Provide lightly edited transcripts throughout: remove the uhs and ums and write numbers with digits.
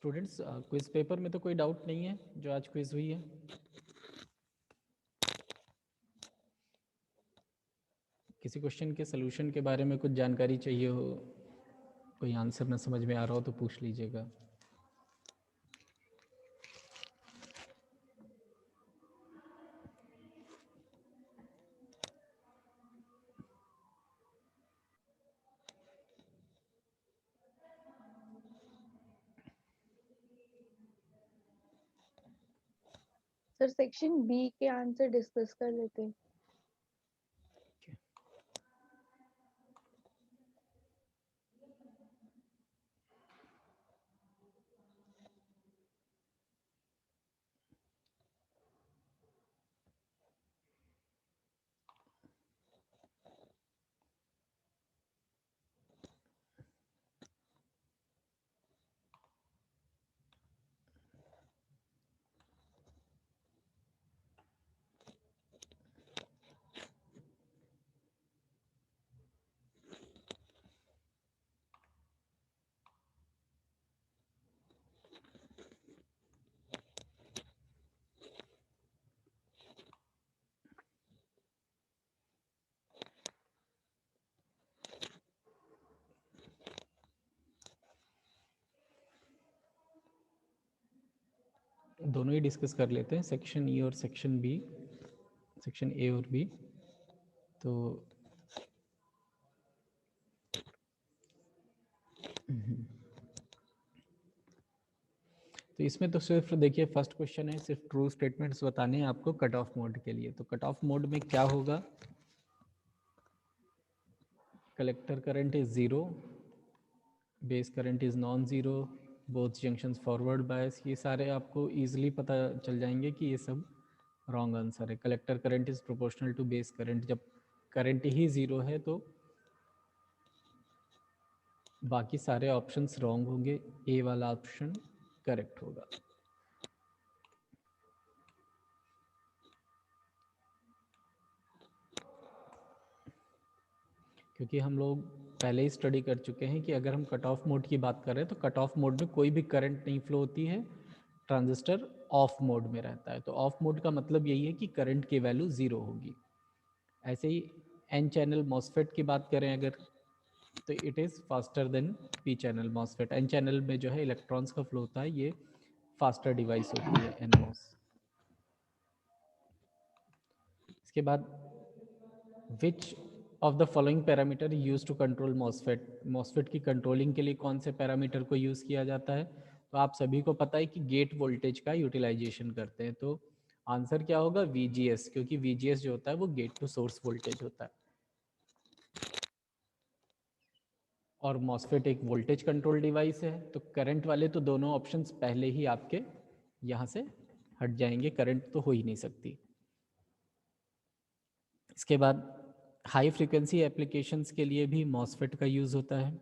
Students quiz paper में तो कोई डाउट नहीं है जो आज क्विज हुई है? किसी क्वेश्चन के सोल्यूशन के बारे में कुछ जानकारी चाहिए हो, कोई आंसर ना समझ में आ रहा हो तो पूछ लीजिएगा। सर सेक्शन बी के आंसर डिस्कस कर लेते हैं। दोनों ही डिस्कस कर लेते हैं, सेक्शन ई और सेक्शन बी, सेक्शन ए और बी। तो इसमें तो सिर्फ देखिए फर्स्ट क्वेश्चन है, सिर्फ ट्रू स्टेटमेंट्स बताने हैं आपको कट ऑफ मोड के लिए। तो कट ऑफ मोड में क्या होगा? Collector current is 0, base current is non zero, both junctions forward bias. ये सारे आपको इजीली पता चल जाएंगे कि ये सब रॉन्ग आंसर है। Collector current is proportional to base current, जब करंट ही 0 है तो बाकी सारे ऑप्शंस रॉन्ग होंगे, ए वाला ऑप्शन करेक्ट होगा। क्योंकि हम लोग पहले ही स्टडी कर चुके हैं कि अगर हम कट ऑफ मोड की बात करें तो कट ऑफ मोड में कोई भी करंट नहीं फ्लो होती है, ट्रांजिस्टर ऑफ मोड में रहता है। तो ऑफ मोड का मतलब यही है कि करंट की वैल्यू 0 होगी। ऐसे ही एन चैनल मॉसफेट की बात करें अगर, तो it is faster than P channel MOSFET. N channel में जो है इलेक्ट्रॉन्स का फ्लो होता है, ये फास्टर डिवाइस होती है एन मॉस। इसके बाद which of the following parameter use to control MOSFET. MOSFET की कंट्रोलिंग के लिए कौन से पैरामीटर को यूज़ किया जाता है? तो आप सभी को पता है कि गेट वोल्टेज का यूटिलाइजेशन करते हैं। तो आंसर क्या होगा? VGS, क्योंकि VGS जो होता है वो गेट टू सोर्स वोल्टेज होता है। और मॉसफेट एक वोल्टेज कंट्रोल डिवाइस है। तो करंट वाले तो दोनों ऑप्शंस पहले ही आपके यहाँ से हट जाएंगे, करंट तो हो ही नहीं सकती। इसके बाद हाई फ्रीक्वेंसी एप्लीकेशंस के लिए भी मॉसफेट का यूज़ होता है।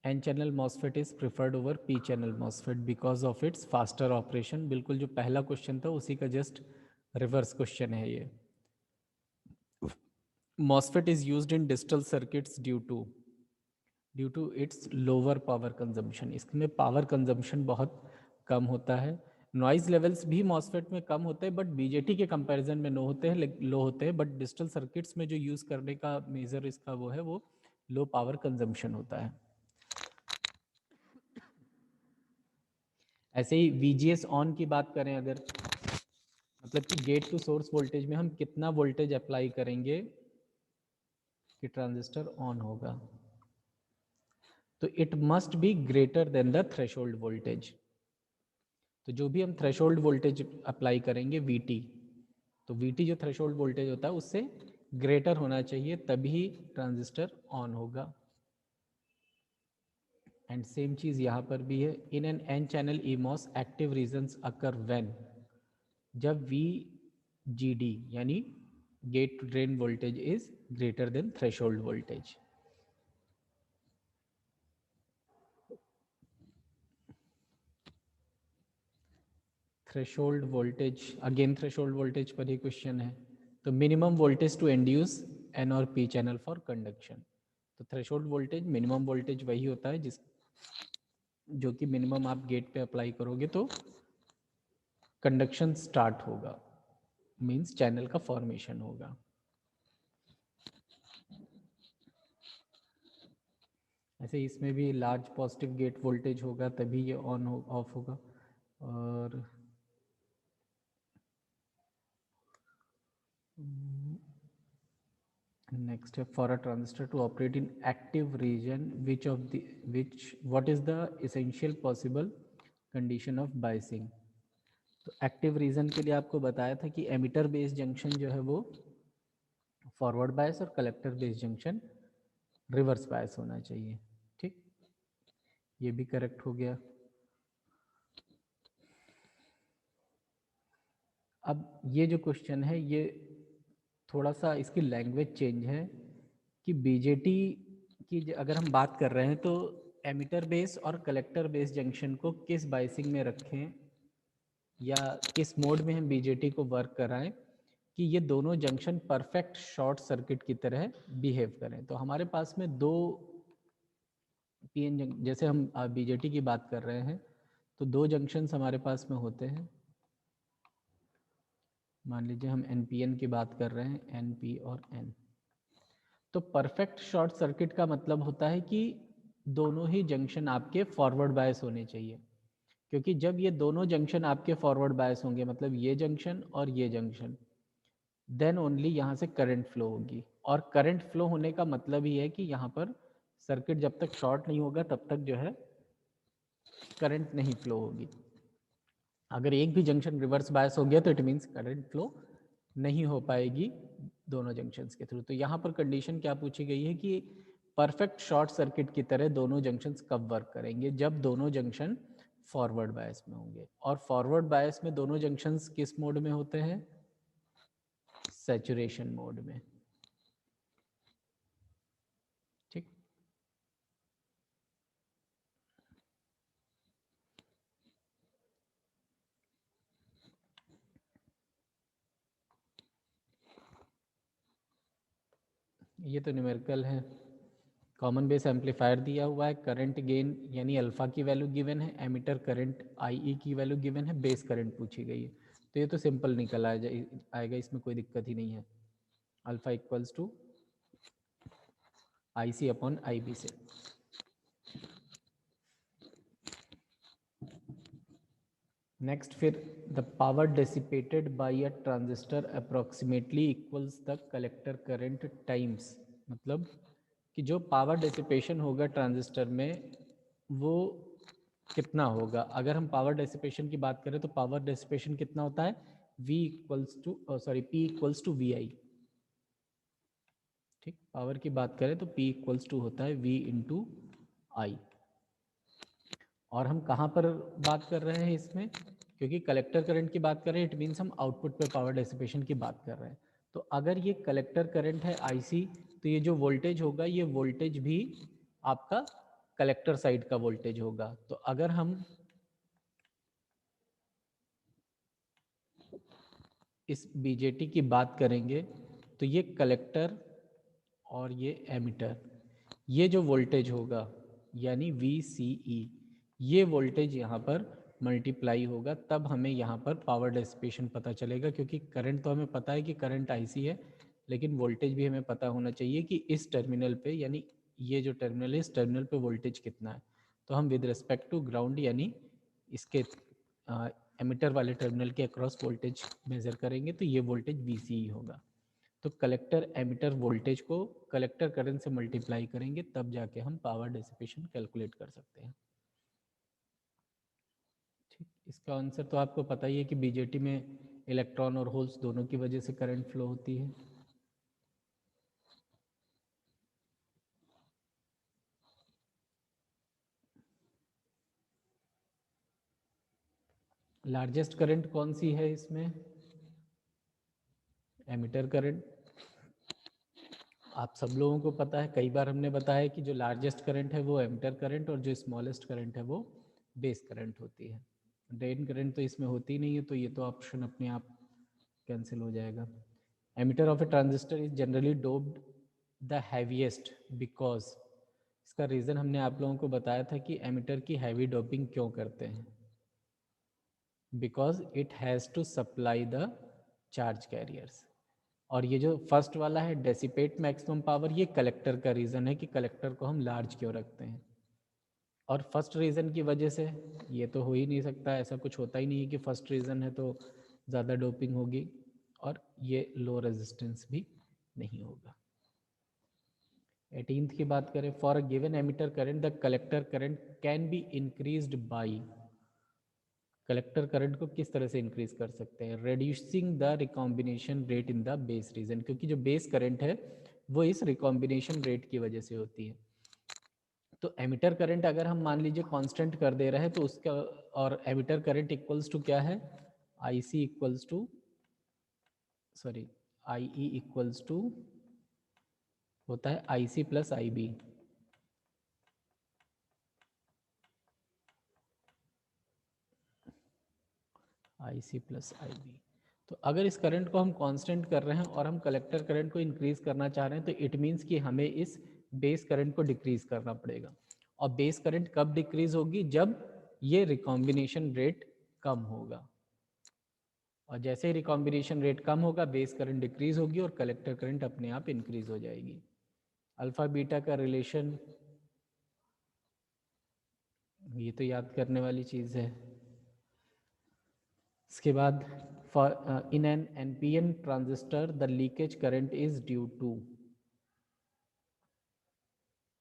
N channel MOSFET is preferred over P channel MOSFET because of its faster operation. बिल्कुल जो पहला क्वेश्चन था उसी का जस्ट रिवर्स क्वेश्चन है ये। MOSFET is used in digital circuits due to its lower power consumption. इसमें पावर कंजम्पशन बहुत कम होता है। नॉइज लेवल्स भी मॉसफेट में कम होते हैं, बट बीजेटी के कंपैरिजन में लो होते हैं। बट डिजिटल सर्किट्स में जो यूज़ करने का मेजर इसका वो है, वो लो पावर कंजम्पशन होता है। ऐसे ही VGS ऑन की बात करें अगर, मतलब कि गेट टू सोर्स वोल्टेज में हम कितना वोल्टेज अप्लाई करेंगे कि ट्रांजिस्टर ऑन होगा, तो it must be greater than the threshold voltage. तो जो भी हम थ्रेशोल्ड वोल्टेज अप्लाई करेंगे VT, तो VT जो थ्रेशोल्ड वोल्टेज होता है उससे ग्रेटर होना चाहिए, तभी ट्रांजिस्टर ऑन होगा। एंड सेम चीज यहाँ पर भी है। In N N channel EMOS active regions occur when, जब VGD यानी gate to drain voltage is greater than threshold voltage. Threshold voltage, again threshold voltage पर ही क्वेश्चन है। तो minimum voltage to induce N और पी चैनल फॉर कंडक्शन। तो threshold voltage minimum voltage वही होता है जिस जो कि मिनिमम आप गेट पे अप्लाई करोगे तो कंडक्शन स्टार्ट होगा, मींस चैनल का फॉर्मेशन होगा। ऐसे इसमें भी लार्ज पॉजिटिव गेट वोल्टेज होगा तभी ये ऑन ऑफ होगा। और नेक्स्ट है for a transistor to operate in active region what is the essential possible condition of biasing. तो एक्टिव रीजन के लिए आपको बताया था कि एमिटर बेस्ड जंक्शन जो है वो फॉरवर्ड बायस और collector based junction reverse bias होना चाहिए। ठीक, ये भी करेक्ट हो गया। अब ये जो क्वेश्चन है ये थोड़ा सा इसकी लैंग्वेज चेंज है कि बीजेटी की अगर हम बात कर रहे हैं तो एमिटर बेस और कलेक्टर बेस जंक्शन को किस बाइसिंग में रखें या किस मोड में हम बीजेटी को वर्क कराएं कि ये दोनों जंक्शन परफेक्ट शॉर्ट सर्किट की तरह बिहेव करें। तो हमारे पास में दो पीएन जैसे हम बीजेटी की बात कर रहे हैं तो दो जंक्शंस हमारे पास में होते हैं। मान लीजिए हम एनपीएन की बात कर रहे हैं, एनपी और एन। तो परफेक्ट शॉर्ट सर्किट का मतलब होता है कि दोनों ही जंक्शन आपके फॉरवर्ड बायस होने चाहिए, क्योंकि जब ये दोनों जंक्शन आपके फॉरवर्ड बायस होंगे मतलब ये जंक्शन और ये जंक्शन, देन ओनली यहाँ से करंट फ्लो होगी। और करंट फ्लो होने का मतलब ही है कि यहाँ पर सर्किट जब तक शॉर्ट नहीं होगा तब तक जो है करंट नहीं फ्लो होगी। अगर एक भी जंक्शन रिवर्स बायस हो गया तो इट मीन्स करंट फ्लो नहीं हो पाएगी दोनों जंक्शंस के थ्रू। तो यहाँ पर कंडीशन क्या पूछी गई है कि परफेक्ट शॉर्ट सर्किट की तरह दोनों जंक्शंस कब वर्क करेंगे, जब दोनों जंक्शन फॉरवर्ड बायस में होंगे। और फॉरवर्ड बायस में दोनों जंक्शंस किस मोड में होते हैं, सैचुरेशन मोड में। ठीक, ये तो न्यूमेरिकल है। कॉमन बेस एम्पलीफायर दिया हुआ है, करंट गेन यानी अल्फा की वैल्यू गिवन है, एमिटर करंट आई की वैल्यू गिवन है, बेस करंट पूछी गई है। तो ये तो सिंपल निकल आएगा, इसमें कोई दिक्कत ही नहीं है। Alpha equals to I C upon I B से। नेक्स्ट फिर the power dissipated by a transistor approximately equals the collector current times. मतलब कि जो पावर डेसिपेशन होगा ट्रांजिस्टर में वो कितना होगा। अगर हम पावर डेसिपेशन की बात करें तो पावर डेसिपेशन कितना होता है, V equals to P equals to VI। ठीक, पावर की बात करें तो P इक्वल्स टू होता है V इंटू आई। और हम कहाँ पर बात कर रहे हैं इसमें, क्योंकि कलेक्टर करंट की बात कर रहे हैं इट मीन्स हम आउटपुट पे पावर डेसिपेशन की बात कर रहे हैं। तो अगर ये कलेक्टर करंट है IC तो ये जो वोल्टेज होगा ये वोल्टेज भी आपका कलेक्टर साइड का वोल्टेज होगा। तो अगर हम इस बीजेटी की बात करेंगे तो ये कलेक्टर और ये एमिटर, ये जो वोल्टेज होगा यानी VCE, ये वोल्टेज यहाँ पर मल्टीप्लाई होगा, तब हमें यहाँ पर पावर डेसिपेशन पता चलेगा। क्योंकि करंट तो हमें पता है कि करंट IC है, लेकिन वोल्टेज भी हमें पता होना चाहिए कि इस टर्मिनल पे यानी ये जो टर्मिनल है इस टर्मिनल पे वोल्टेज कितना है। तो हम विद रिस्पेक्ट टू ग्राउंड यानी इसके एमिटर वाले टर्मिनल के अक्रॉस वोल्टेज मेजर करेंगे तो ये वोल्टेज VCE होगा। तो कलेक्टर एमिटर वोल्टेज को कलेक्टर करंट से मल्टीप्लाई करेंगे तब जाके हम पावर डेसिपेशन कैलकुलेट कर सकते हैं। ठीक, इसका आंसर तो आपको पता ही है कि बीजेटी में इलेक्ट्रॉन और होल्स दोनों की वजह से करंट फ्लो होती है। लार्जेस्ट करंट कौन सी है इसमें, एमिटर करंट। आप सब लोगों को पता है, कई बार हमने बताया कि जो लार्जेस्ट करंट है वो एमिटर करंट और जो स्मॉलेस्ट करंट है वो बेस करंट होती है। ड्रेन करंट तो इसमें होती नहीं है, तो ये तो ऑप्शन अपने आप कैंसिल हो जाएगा। Emitter of A transistor is generally doped the heaviest because, इसका रीज़न हमने आप लोगों को बताया था कि एमिटर की हैवी डोपिंग क्यों करते हैं, because it has to supply the charge carriers. और ये जो फर्स्ट वाला है डेसिपेट मैक्सिमम पावर, ये कलेक्टर का रीज़न है कि कलेक्टर को हम लार्ज क्यों रखते हैं। और फर्स्ट रीज़न की वजह से ये तो हो ही नहीं सकता, ऐसा कुछ होता ही नहीं है कि फर्स्ट रीज़न है तो ज़्यादा डोपिंग होगी, और ये लो रेजिस्टेंस भी नहीं होगा। 18th की बात करें, for a given emitter current the collector current can be increased by, collector current को किस तरह से इंक्रीज कर सकते हैं, reducing the recombination rate in the base reason, क्योंकि जो बेस करंट है वो इस रिकॉम्बिनेशन रेट की वजह से होती है। तो एमिटर करंट अगर हम मान लीजिए कांस्टेंट कर दे रहे हैं तो उसका, और एमिटर करंट इक्वल्स टू क्या है, I C equals to, sorry I E equals to होता है I C plus I B. I C plus I B. तो अगर इस करंट को हम कांस्टेंट कर रहे हैं और हम कलेक्टर करंट को इंक्रीज करना चाह रहे हैं, तो इट मीन्स कि हमें इस बेस करंट को डिक्रीज करना पड़ेगा। और बेस करंट कब डिक्रीज होगी, जब ये रिकॉम्बिनेशन रेट कम होगा। और जैसे ही रिकॉम्बिनेशन रेट कम होगा, बेस करंट डिक्रीज होगी और कलेक्टर करंट अपने आप इंक्रीज हो जाएगी। अल्फा बीटा का रिलेशन, ये तो याद करने वाली चीज़ है। इसके बाद for in N NPN transistor the leakage current is due to,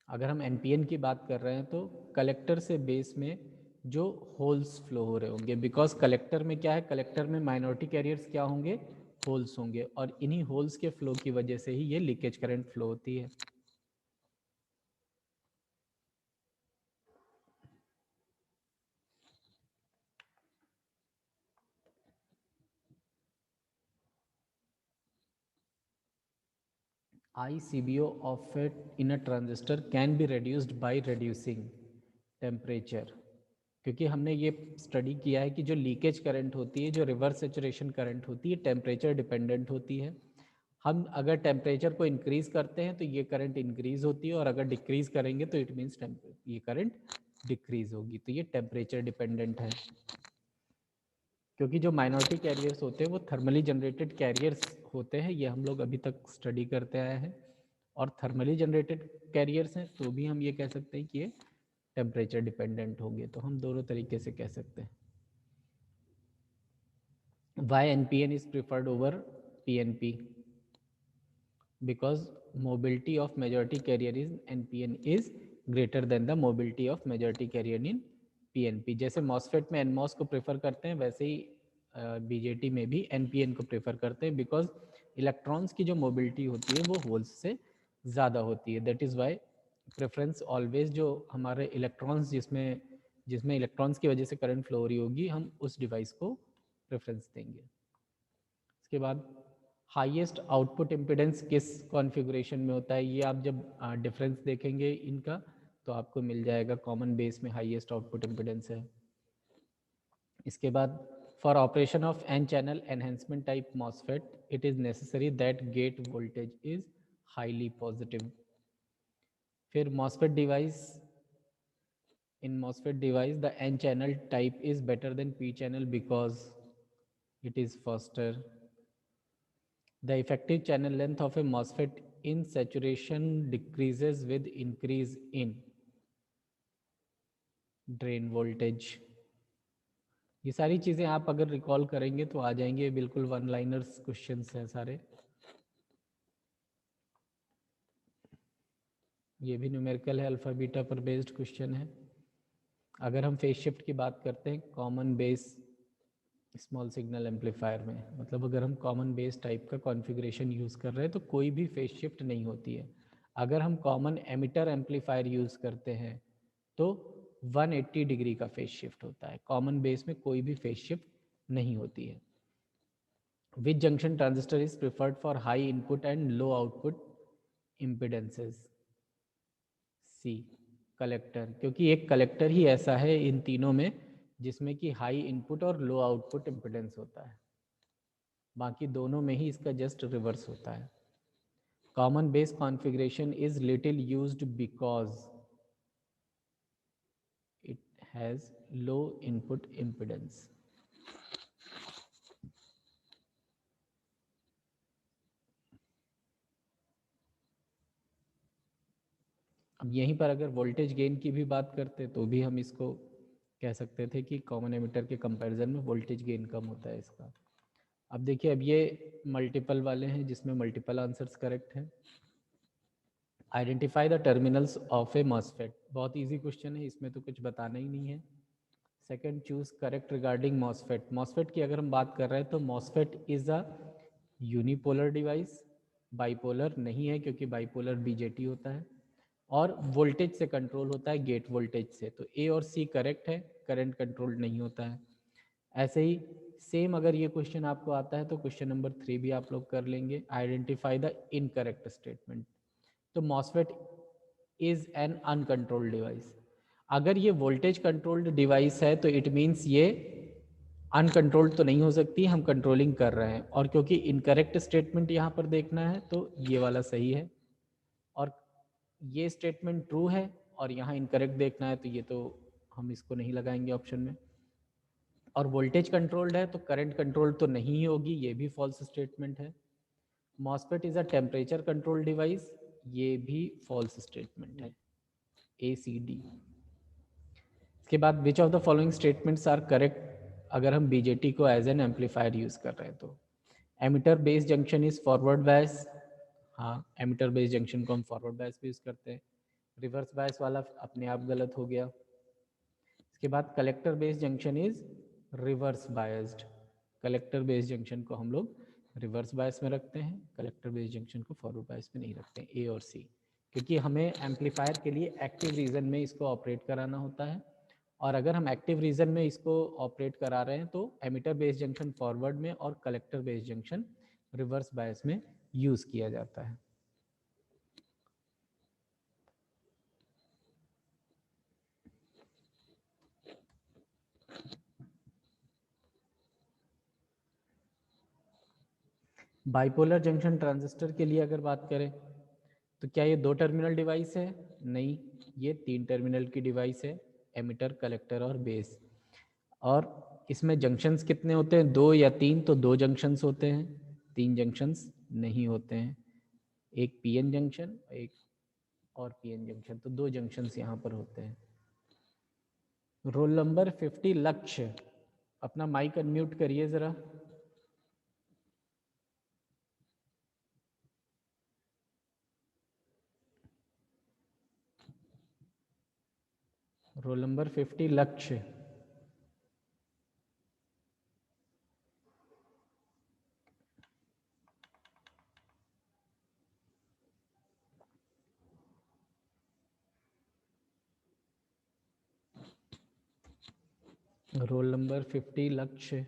अगर हम एनपीएन की बात कर रहे हैं तो कलेक्टर से बेस में जो होल्स फ्लो हो रहे होंगे, बिकॉज कलेक्टर में क्या है, कलेक्टर में माइनॉरिटी कैरियर्स क्या होंगे, होल्स होंगे, और इन्हीं होल्स के फ्लो की वजह से ही ये लीकेज करंट फ्लो होती है। ICBO of it in a transistor can be reduced by reducing temperature, क्योंकि हमने ये स्टडी किया है कि जो लीकेज करंट होती है, जो रिवर्स सेचुरेशन करंट होती है, टेम्परेचर डिपेंडेंट होती है। हम अगर टेम्परेचर को इंक्रीज करते हैं तो ये करंट इंक्रीज होती है, और अगर डिक्रीज करेंगे तो इट मीन्स ये करंट डिक्रीज होगी। तो ये टेम्परेचर डिपेंडेंट है, क्योंकि जो माइनॉरिटी कैरियर्स होते हैं वो थर्मली जनरेटेड कैरियर्स होते हैं, ये हम लोग अभी तक स्टडी करते आए हैं। और थर्मली जनरेटेड कैरियर्स हैं तो भी हम ये कह सकते हैं कि ये टेम्परेचर डिपेंडेंट होंगे, तो हम दोनों तरीके से कह सकते हैं। Why NPN is preferred over PNP, because mobility of majority carrier in NPN is greater than the mobility of majority carrier in PNP। जैसे MOSFET में NMOS को प्रेफर करते हैं, वैसे ही BJT में भी NPN को प्रेफर करते हैं, बिकॉज इलेक्ट्रॉन्स की जो मोबिलिटी होती है वो होल्स से ज़्यादा होती है। That is why preference always जो हमारे इलेक्ट्रॉन्स जिसमें जिसमें इलेक्ट्रॉन्स की वजह से करंट फ्लो हो रही होगी, हम उस डिवाइस को प्रेफरेंस देंगे। इसके बाद हाईएस्ट आउटपुट इम्पीडेंस किस कॉन्फ़िगरेशन में होता है, ये आप जब डिफरेंस देखेंगे इनका तो आपको मिल जाएगा, कॉमन बेस में हाईएस्ट आउटपुट इम्पीडेंस है। इसके बाद for operation of N channel enhancement type MOSFET it is necessary that gate voltage is highly positive. फिर MOSFET device, in MOSFET device the N channel type is better than P channel because it is faster. The effective channel length of a MOSFET in saturation decreases with increase in drain voltage। ये सारी चीज़ें आप अगर recall करेंगे तो आ जाएंगे, बिल्कुल one liners questions हैं सारे। ये भी न्यूमेरिकल है, अल्फा बीटा पर बेस्ड क्वेश्चन है। अगर हम फेज शिफ्ट की बात करते हैं common base small signal amplifier में, मतलब अगर हम कॉमन बेस टाइप का कॉन्फ़िगरेशन यूज़ कर रहे हैं तो कोई भी फेज शिफ्ट नहीं होती है। अगर हम कॉमन एमिटर एम्पलीफायर यूज़ करते हैं तो 180 डिग्री का फेज शिफ्ट होता है, कॉमन बेस में कोई भी फेज शिफ्ट नहीं होती है। Which junction transistor is preferred for high input and low output impedances? C, collector, क्योंकि एक कलेक्टर ही ऐसा है इन तीनों में जिसमें कि हाई इनपुट और लो आउटपुट इम्पिडेंस होता है। बाकी दोनों में ही इसका जस्ट रिवर्स होता है। Common base configuration is little used because it has low input impedance. अब यहीं पर अगर वोल्टेज गेन की भी बात करते तो भी हम इसको कह सकते थे कि कॉमन एमिटर के कंपैरिजन में वोल्टेज गेन कम होता है इसका। अब देखिए, अब ये मल्टीपल वाले हैं जिसमें मल्टीपल आंसर्स करेक्ट हैं। Identify the terminals of a MOSFET, बहुत इजी क्वेश्चन है, इसमें तो कुछ बताना ही नहीं है। Second, choose correct regarding MOSFET. MOSFET की अगर हम बात कर रहे हैं तो MOSFET is a unipolar device, bipolar नहीं है क्योंकि बाइपोलर बीजेटी होता है, और वोल्टेज से कंट्रोल होता है, गेट वोल्टेज से। तो ए और सी करेक्ट है, करंट कंट्रोल नहीं होता है। ऐसे ही सेम अगर ये क्वेश्चन आपको आता है तो क्वेश्चन नंबर 3 भी आप लोग कर लेंगे। Identify the incorrect statement. तो MOSFET is an uncontrolled device. अगर ये वोल्टेज कंट्रोल्ड डिवाइस है तो इट मीन्स ये अनकंट्रोल्ड तो नहीं हो सकती, हम कंट्रोलिंग कर रहे हैं। और क्योंकि इनकरेक्ट स्टेटमेंट यहाँ पर देखना है तो ये वाला सही है, और ये स्टेटमेंट ट्रू है और यहाँ इनकरेक्ट देखना है तो ये तो हम इसको नहीं लगाएंगे ऑप्शन में। और वोल्टेज कंट्रोल्ड है तो करंट कंट्रोल तो नहीं ही होगी, ये भी फॉल्स स्टेटमेंट है। MOSFET is a temperature control device, ये भी फॉल्स स्टेटमेंट है। A C D. इसके बाद which of the following statements are correct अगर हम बीजेटी को एज एन एम्पलीफायर यूज कर रहे हैं तो। Emitter base junction is forward bias, हाँ एमिटर बेस जंक्शन को हम फॉरवर्ड बायस भी यूज करते हैं। रिवर्स बायस वाला अपने आप गलत हो गया। इसके बाद collector base junction is reverse biased, collector base junction को हम लोग रिवर्स बायस में रखते हैं, कलेक्टर बेस जंक्शन को फॉरवर्ड बायस में नहीं रखते हैं। ए और सी, क्योंकि हमें एम्पलीफायर के लिए एक्टिव रीजन में इसको ऑपरेट कराना होता है, और अगर हम एक्टिव रीजन में इसको ऑपरेट करा रहे हैं तो एमिटर बेस जंक्शन फॉरवर्ड में और collector base junction reverse bias में यूज किया जाता है। बाइपोलर जंक्शन ट्रांजिस्टर के लिए अगर बात करें तो क्या ये 2 टर्मिनल डिवाइस है? नहीं, ये 3 टर्मिनल की डिवाइस है, एमिटर, कलेक्टर और बेस। और इसमें जंक्शंस कितने होते हैं? 2 या 3? तो 2 जंक्शंस होते हैं, 3 जंक्शंस नहीं होते हैं। एक पीएन जंक्शन, एक और पीएन जंक्शन, तो 2 जंक्शंस यहाँ पर होते हैं। रोल नंबर 50 लक्ष्य, अपना माइक अनम्यूट करिए ज़रा। रोल नंबर 50 लक्ष्य। रोल नंबर 50 लक्ष्य।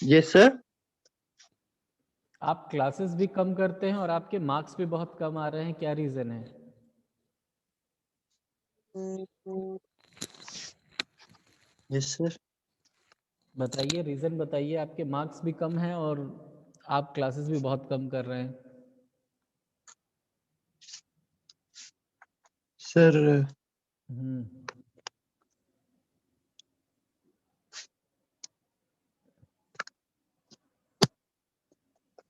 Yes sir. आप क्लासेस भी कम करते हैं और आपके मार्क्स भी बहुत कम आ रहे हैं, क्या रीज़न है? Yes sir. बताइए, रीज़न बताइए। आपके मार्क्स भी कम हैं और आप क्लासेस भी बहुत कम कर रहे हैं। सर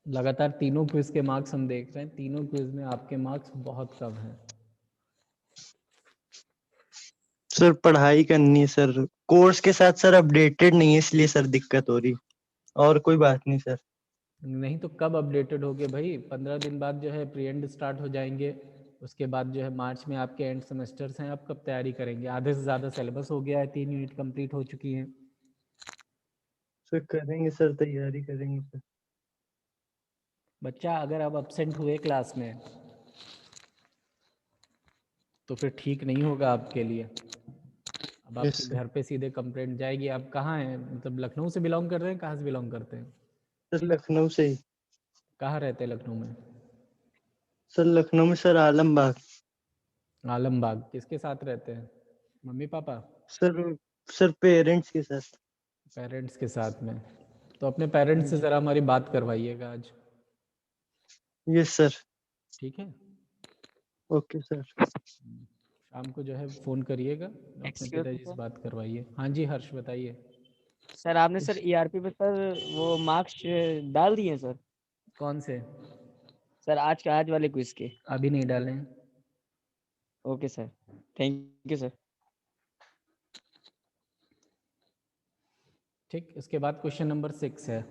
लगातार तीनों क्विज के मार्क्स हम देख रहे हैं, तीनों क्विज में आपके मार्क्स बहुत कम हैं। सर पढ़ाई करनी है सर, कोर्स के साथ सर अपडेटेड नहीं है इसलिए सर दिक्कत हो रही, और कोई बात नहीं सर। नहीं तो कब अपडेटेड होगे भाई? 15 दिन बाद जो है प्री एंड स्टार्ट हो जाएंगे, उसके बाद जो है मार्च में आपके एंड सेमेस्टर्स हैं। आप कब तैयारी करेंगे? आधे से ज़्यादा सिलेबस हो गया है, 3 यूनिट कंप्लीट हो चुकी हैं। सर करेंगे सर, तैयारी करेंगे सर। बच्चा अगर आप अपसेंट हुए क्लास में तो फिर ठीक नहीं होगा आपके लिए। अब यस आपके सर। घर पे सीधे कंप्लेंट जाएगी। आप कहाँ हैं? मतलब लखनऊ से बिलोंग कर रहे हैं? कहाँ से बिलोंग करते हैं? सर लखनऊ से ही। कहाँ रहते हैं लखनऊ में? सर लखनऊ में सर आलमबाग। आलमबाग। किसके साथ रहते हैं? Mummy papa? Sir sir parents के साथ। पेरेंट्स के साथ में। तो अपने पेरेंट्स से ज़रा हमारी बात करवाइएगा आज, यस सर। ठीक है? Okay sir. शाम को जो है फ़ोन करिएगा, अपने Excuse पिताजी me, से sir. बात करवाइए। हाँ जी हर्ष बताइए। सर आपने सर ईआरपी पे सर वो मार्क्स डाल दिए सर? कौन से? सर आज वाले क्विज के। अभी नहीं डाले हैं। Okay sir, thank you sir. ठीक, इसके बाद क्वेश्चन नंबर 6 है।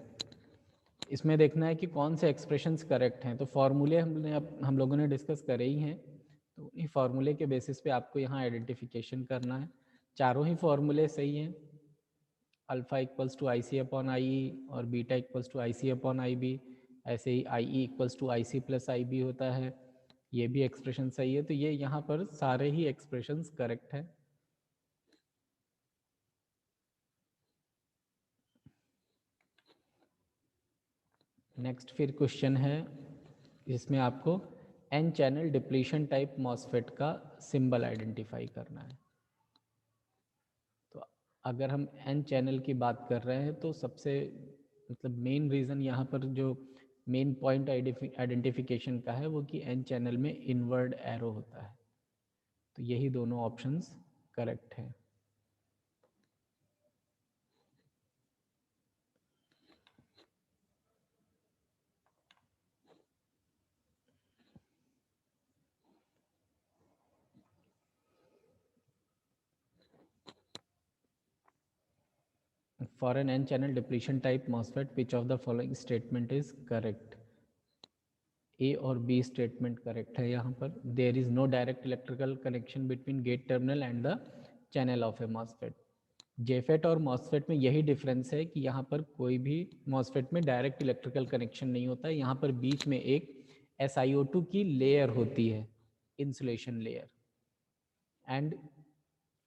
इसमें देखना है कि कौन से एक्सप्रेशंस करेक्ट हैं। तो फॉर्मूले हम लोगों ने डिस्कस करे ही हैं, तो इस फार्मूले के बेसिस पे आपको यहाँ आइडेंटिफिकेशन करना है। चारों ही फार्मूले सही हैं, alpha equals to I C upon I E और beta equals to I C upon I B. ऐसे ही I E equals to I C plus I B होता है, ये भी एक्सप्रेशन सही है। तो ये यहाँ पर सारे ही एक्सप्रेशंस करेक्ट हैं। नेक्स्ट फिर क्वेश्चन है, इसमें आपको N channel depletion type MOSFET का सिंबल आइडेंटिफाई करना है। तो अगर हम एन चैनल की बात कर रहे हैं तो सबसे मतलब मेन रीज़न यहाँ पर जो मेन पॉइंट आइडेंटिफिकेशन का है वो कि एन चैनल में इनवर्ड एरो होता है। तो यही दोनों ऑप्शंस करेक्ट हैं। For an n-channel depletion type MOSFET, which of the following statement is correct? A और B स्टेटमेंट करेक्ट है यहाँ पर। There is no direct electrical connection between gate terminal and the channel of a MOSFET. JFET और MOSFET में यही difference है कि यहाँ पर कोई भी मॉसफेट में डायरेक्ट इलेक्ट्रिकल कनेक्शन नहीं होता है। यहाँ पर बीच में एक SiO2 की लेयर होती है, insulation layer, and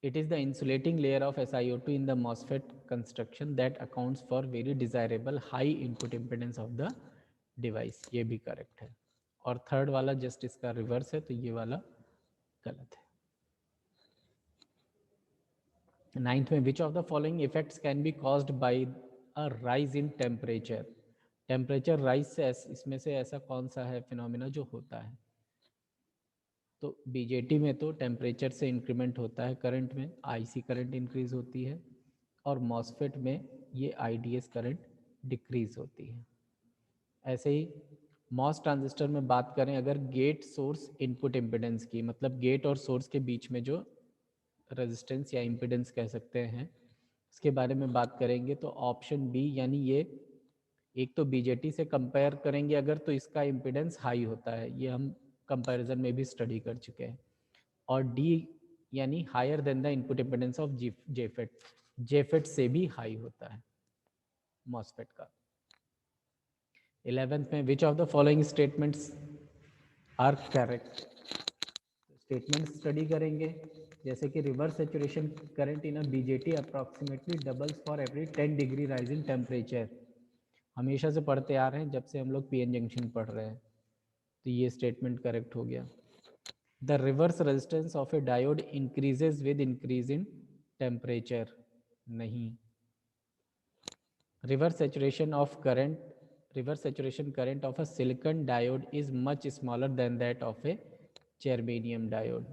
it is the insulating layer of SiO2 in the MOSFET construction that accounts for very desirable high input impedance of the device। ये भी करेक्ट है। और थर्ड वाला जस्ट इसका रिवर्स है, तो ये वाला गलत है। नाइन्थ में which of the following effects can be caused by a rise in temperature. Temperature rise से इसमें से ऐसा कौन सा है फिनोमिना जो होता है? तो बीजेटी में तो टेम्परेचर से इंक्रीमेंट होता है करंट में, आईसी करंट इंक्रीज होती है, और मॉसफेट में ये आईडीएस करंट डिक्रीज होती है। ऐसे ही मॉस ट्रांजिस्टर में बात करें अगर गेट सोर्स इनपुट इम्पिडेंस की, मतलब गेट और सोर्स के बीच में जो रेजिस्टेंस या इम्पिडेंस कह सकते हैं, इसके बारे में बात करेंगे तो ऑप्शन बी, यानी ये एक तो बीजेटी से कंपेयर करेंगे अगर, तो इसका इम्पिडेंस हाई होता है, ये हम कंपैरिजन में भी स्टडी कर चुके हैं। और डी यानी higher than the input impedance of JFET, JFET से भी हाई होता है मॉसफेट का। 11th में which of the following statements are correct. Statement study करेंगे, जैसे कि reverse saturation current in a BJT approximately doubles for every 10 degree rise in temperature. हमेशा से पढ़ते आ रहे हैं जब से हम लोग पीएन जंक्शन पढ़ रहे हैं, तो ये स्टेटमेंट करेक्ट हो गया। The reverse resistance of a diode increases with increase in temperature, नहीं। Reverse saturation current of a silicon diode is much smaller than that of a germanium diode,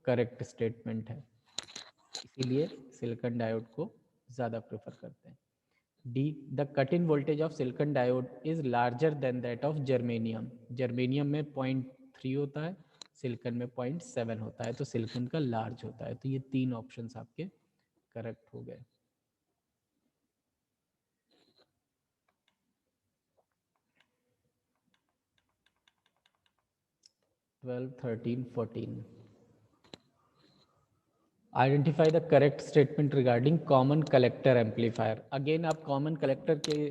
correct statement है, इसीलिए silicon diode को ज़्यादा prefer करते हैं। D the cut in voltage of silicon diode is larger than that of germanium. Germanium में 0.3 होता है, silicon में 0.7 होता है, तो सिलिकॉन का लार्ज होता है। तो ये तीन ऑप्शंस आपके करेक्ट हो गए। Twelve, 13, 14। Identify the correct statement regarding common collector amplifier. Again आप कॉमन कलेक्टर के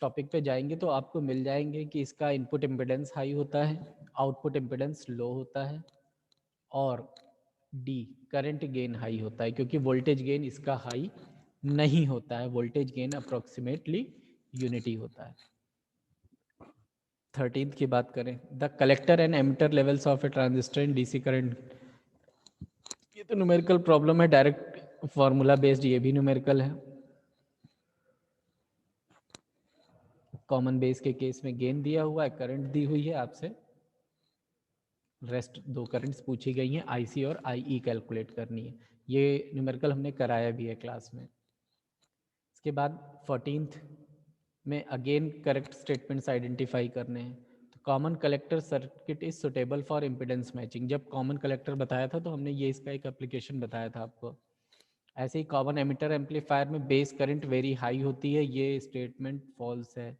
टॉपिक पे जाएंगे तो आपको मिल जाएंगे कि इसका इनपुट इम्पिडेंस हाई होता है, आउटपुट इम्पिडेंस लो होता है, और डी करंट गेन हाई होता है, क्योंकि वोल्टेज गेन इसका हाई नहीं होता है, वोल्टेज गेन अप्रोक्सीमेटली यूनिटी होता है। 13th की बात करें, the collector and emitter levels of A transistor in DC current. ये तो न्यूमेरिकल प्रॉब्लम है, डायरेक्ट फॉर्मूला बेस्ड, ये भी न्यूमेरिकल है। कॉमन बेस के केस में गेन दिया हुआ है, करंट दी हुई है आपसे, रेस्ट 2 करंट्स पूछी गई हैं, आईसी और आईई कैलकुलेट करनी है। ये न्यूमेरिकल हमने कराया भी है क्लास में। इसके बाद 14th में अगेन करेक्ट स्टेटमेंट्स आइडेंटिफाई करने हैं। तो common collector circuit is suitable for impedance matching. जब कॉमन कलेक्टर बताया था तो हमने ये इसका एक एप्लीकेशन बताया था आपको। ऐसे ही कॉमन एमिटर एम्पलीफायर में बेस करंट वेरी हाई होती है, ये स्टेटमेंट फॉल्स है।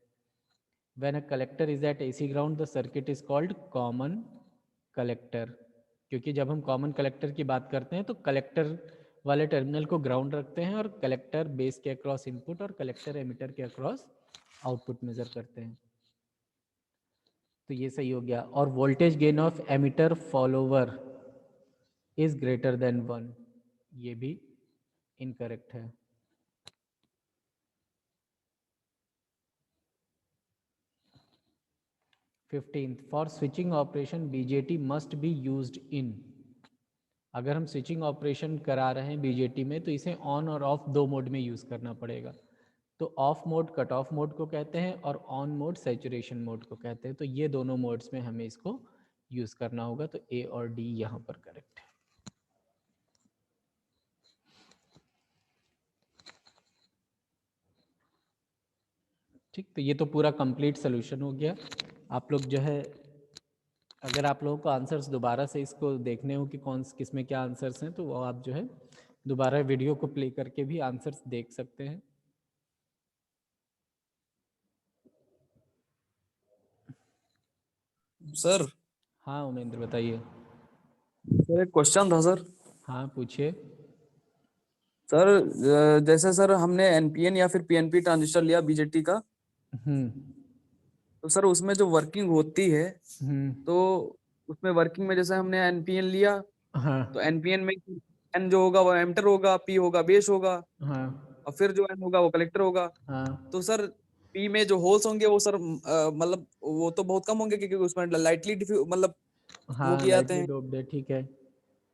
When a collector is at AC ground the circuit is called common collector, क्योंकि जब हम कॉमन कलेक्टर की बात करते हैं तो कलेक्टर वाले टर्मिनल को ग्राउंड रखते हैं और कलेक्टर बेस के अक्रॉस इनपुट और कलेक्टर एमिटर के अक्रॉस आउटपुट मेजर करते हैं। तो ये सही हो गया। और voltage gain of emitter follower is greater then 1, ये भी इनकरेक्ट है। For switching operation BJT must be used in. अगर हम स्विचिंग ऑपरेशन करा रहे हैं बीजेटी में तो इसे ऑन और ऑफ 2 मोड में यूज़ करना पड़ेगा। तो of mode cut off mode को कहते हैं और ऑन मोड सैचुरेशन मोड को कहते हैं। तो ये दोनों मोड्स में हमें इसको यूज़ करना होगा। तो ए और डी यहाँ पर करेक्ट है। ठीक, तो ये तो पूरा कंप्लीट सोल्यूशन हो गया। आप लोग जो है, अगर आप लोगों को आंसर्स दोबारा से इसको देखने हो कि कौन किस में क्या आंसर्स हैं, तो वो आप जो है दोबारा वीडियो को प्ले करके भी आंसर्स देख सकते हैं। सर हाँ उमेंद्र बताइए। सर एक क्वेश्चन था सर। हाँ पूछिए। सर जैसे सर हमने एनपीएन या फिर पीएनपी ट्रांजिस्टर लिया बीजेटी का, हम्म तो सर उसमें जो वर्किंग होती है, हम्म तो उसमें वर्किंग में जैसे हमने एनपीएन लिया, हाँ तो एनपीएन में एन जो होगा वो एमिटर होगा, पी होगा बेस होगा, हाँ और फिर जो एन होगा वो कलेक्टर होगा। हाँ तो सर पी में जो होल्स होंगे वो सर मतलब वो तो बहुत कम होंगे, क्योंकि उसमें लाइटली मतलब वो हाँ किए जाते लाइटली हैं, डोप्ड है, ठीक है।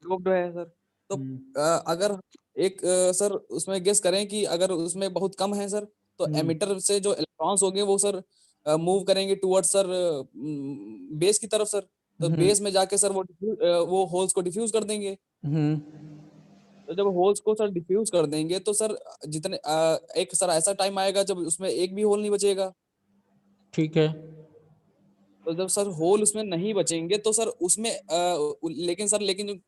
डोप्ड है सर। तो हम्म अगर एक सर उसमें गेस करें कि अगर उसमें बहुत कम है सर, तो हम्म एमिटर से जो इलेक्ट्रॉन्स होंगे वो सर मूव करेंगे टुवर्ड्स सर बेस की तरफ सर। तो हम्म बेस में जाके सर वो होल्स को डिफ्यूज कर देंगे। हम्म, तो जब होल्स को सर डिफ्यूज कर देंगे तो सर जितने एक सर ऐसा टाइम आएगा जब उसमें एक भी होल नहीं बचेगा। ठीक है। तो जब सर होल उसमें नहीं बचेंगे तो सर उसमें लेकिन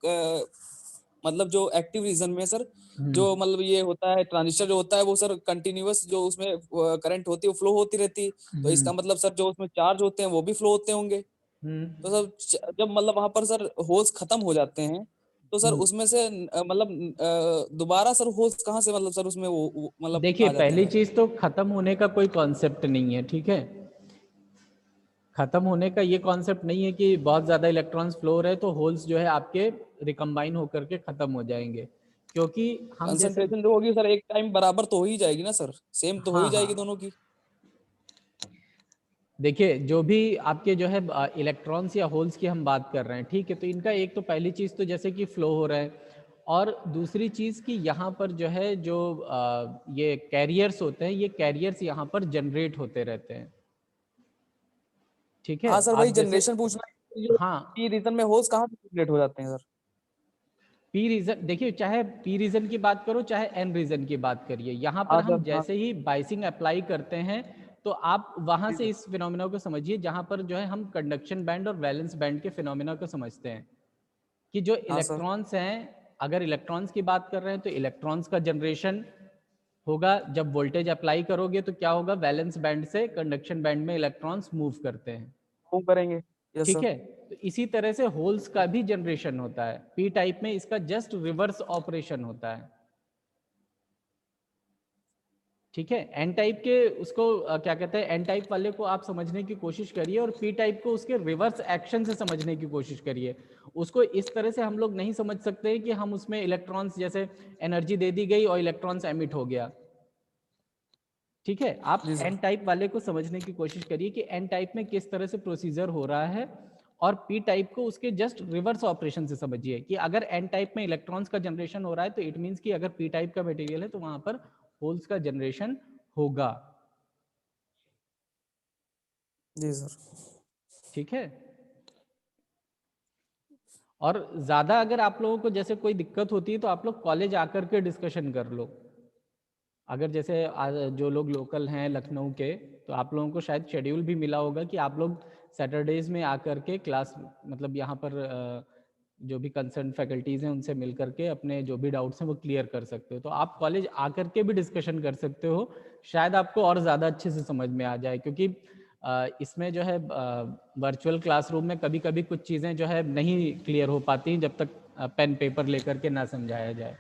मतलब जो एक्टिव रीजन में सर जो मतलब ये होता है ट्रांजिस्टर जो होता है वो सर कंटिन्यूअस जो उसमें करंट होती है वो फ्लो होती रहती है। तो इसका मतलब सर जो उसमें चार्ज होते हैं वो भी फ्लो होते होंगे। तो सर जब मतलब वहां पर सर होल्स खत्म हो जाते हैं तो सर उसमें से मतलब दोबारा सर होल्स कहाँ से मतलब सर उसमें वो मतलब देखिए आ जाते हैं पहली सर। चीज तो खत्म होने का कोई कॉन्सेप्ट नहीं है, ठीक है। खत्म होने का ये कॉन्सेप्ट नहीं है कि बहुत ज्यादा इलेक्ट्रॉन्स फ्लो हो रहे तो होल्स जो है आपके रिकम्बाइन होकर के खत्म हो जाएंगे, क्योंकि हम जैसे कंसंट्रेशन जो होगी सर एक टाइम बराबर तो हो ही जाएगी ना सर, सेम तो हो हाँ ही हाँ जाएगी दोनों की। देखिए जो भी आपके जो है इलेक्ट्रॉन्स या होल्स की हम बात कर रहे हैं, ठीक है, तो इनका एक तो पहली चीज़ तो जैसे कि फ्लो हो रहा है, और दूसरी चीज़ कि यहाँ पर जो है जो ये कैरियर्स होते हैं, ये कैरियर्स यहाँ पर जनरेट होते रहते हैं, ठीक है। हाँ सर वही आप जैसे जनरेशन पूछना है, ये हाँ पी रीजन में होल्स कहाँ से जनरेट हो जाते हैं सर। पी रीजन, देखिए चाहे पी रीजन की बात करो चाहे एन रीजन की बात करिए, यहाँ पर हाँ हम सर हाँ जैसे ही बाइसिंग अप्लाई करते हैं तो आप वहां जी से सर। इस फिनोमिना को समझिए जहां पर जो है हम कंडक्शन बैंड और वैलेंस बैंड के फिनोमिना को समझते हैं कि जो हाँ सर इलेक्ट्रॉन्स हैं, अगर इलेक्ट्रॉन्स की बात कर रहे हैं तो इलेक्ट्रॉन्स का जनरेशन होगा, जब वोल्टेज अप्लाई करोगे तो क्या होगा, वैलेंस बैंड से कंडक्शन बैंड में इलेक्ट्रॉन्स मूव करते हैं, मूव करेंगे। यस ठीक सर। है। तो इसी तरह से होल्स का भी जनरेशन होता है, पी टाइप में इसका जस्ट रिवर्स ऑपरेशन होता है, ठीक है। एन टाइप के उसको क्या कहते हैं, एन टाइप वाले को आप समझने की कोशिश करिए और पी टाइप को उसके रिवर्स एक्शन से समझने की कोशिश करिए। उसको इस तरह से हम लोग नहीं समझ सकते कि हम उसमें इलेक्ट्रॉन्स जैसे एनर्जी दे दी गई और इलेक्ट्रॉन्स एमिट हो गया, ठीक है। आप जी एन सर। टाइप वाले को समझने की कोशिश करिए कि एन टाइप में किस तरह से प्रोसीजर हो रहा है, और पी टाइप को उसके जस्ट रिवर्स ऑपरेशन से समझिए कि अगर एन टाइप में इलेक्ट्रॉन्स का जनरेशन हो रहा है तो इट मीन्स कि अगर पी टाइप का मटेरियल है तो वहां पर होल्स का जनरेशन होगा। जी सर। ठीक है। और ज़्यादा अगर आप लोगों को जैसे कोई दिक्कत होती है तो आप लोग कॉलेज आकर के डिस्कशन कर लो। अगर जैसे जो लोग लोकल हैं लखनऊ के, तो आप लोगों को शायद शेड्यूल भी मिला होगा कि आप लोग सैटरडेज में आकर के क्लास, मतलब यहाँ पर जो भी कंसर्न फैकल्टीज़ हैं उनसे मिल करके अपने जो भी डाउट्स हैं वो क्लियर कर सकते हो। तो आप कॉलेज आकर के भी डिस्कशन कर सकते हो, शायद आपको और ज़्यादा अच्छे से समझ में आ जाए। क्योंकि इसमें जो है वर्चुअल क्लासरूम में कभी कभी कुछ चीज़ें जो है नहीं क्लियर हो पाती जब तक पेन पेपर लेकर के ना समझाया जाए।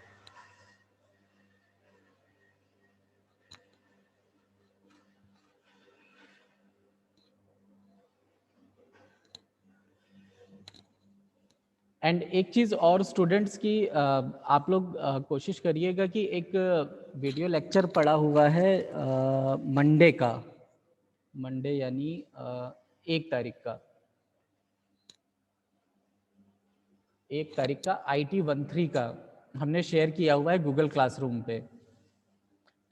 एंड एक चीज़ और स्टूडेंट्स की, आप लोग कोशिश करिएगा कि एक वीडियो लेक्चर पड़ा हुआ है मंडे का, मंडे यानी 1 तारीख का, 1 तारीख का IT13 का हमने शेयर किया हुआ है गूगल क्लासरूम पे।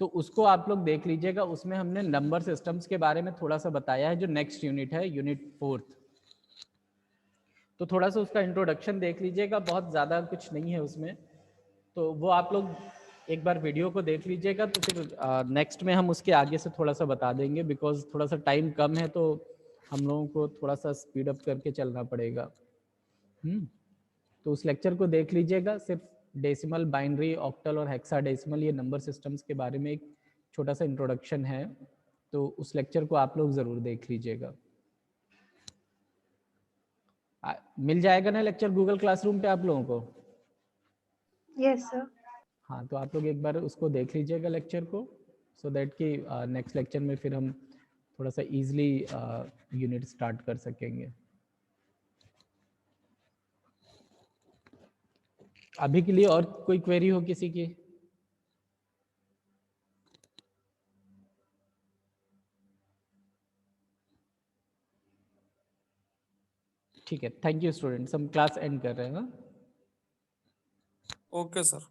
तो उसको आप लोग देख लीजिएगा। उसमें हमने नंबर सिस्टम्स के बारे में थोड़ा सा बताया है, जो नेक्स्ट यूनिट है, यूनिट 4th। तो थोड़ा सा उसका इंट्रोडक्शन देख लीजिएगा, बहुत ज़्यादा कुछ नहीं है उसमें। तो वो आप लोग एक बार वीडियो को देख लीजिएगा, तो फिर नेक्स्ट में हम उसके आगे से थोड़ा सा बता देंगे, बिकॉज थोड़ा सा टाइम कम है तो हम लोगों को थोड़ा सा स्पीड अप करके चलना पड़ेगा। तो उस लेक्चर को देख लीजिएगा। सिर्फ डेसिमल, बाइनरी, ऑक्टल और हेक्साडेसिमल, ये नंबर सिस्टम्स के बारे में एक छोटा सा इंट्रोडक्शन है। तो उस लेक्चर को आप लोग ज़रूर देख लीजिएगा। मिल जाएगा ना लेक्चर गूगल क्लासरूम पे आप लोगों को? Yes sir. हाँ, तो आप लोग एक बार उसको देख लीजिएगा लेक्चर को, सो दैट कि नेक्स्ट लेक्चर में फिर हम थोड़ा सा इजीली यूनिट स्टार्ट कर सकेंगे। अभी के लिए और कोई क्वेरी हो किसी की? ठीक है, थैंक यू स्टूडेंट्स, हम क्लास एंड कर रहे हैं। Okay sir.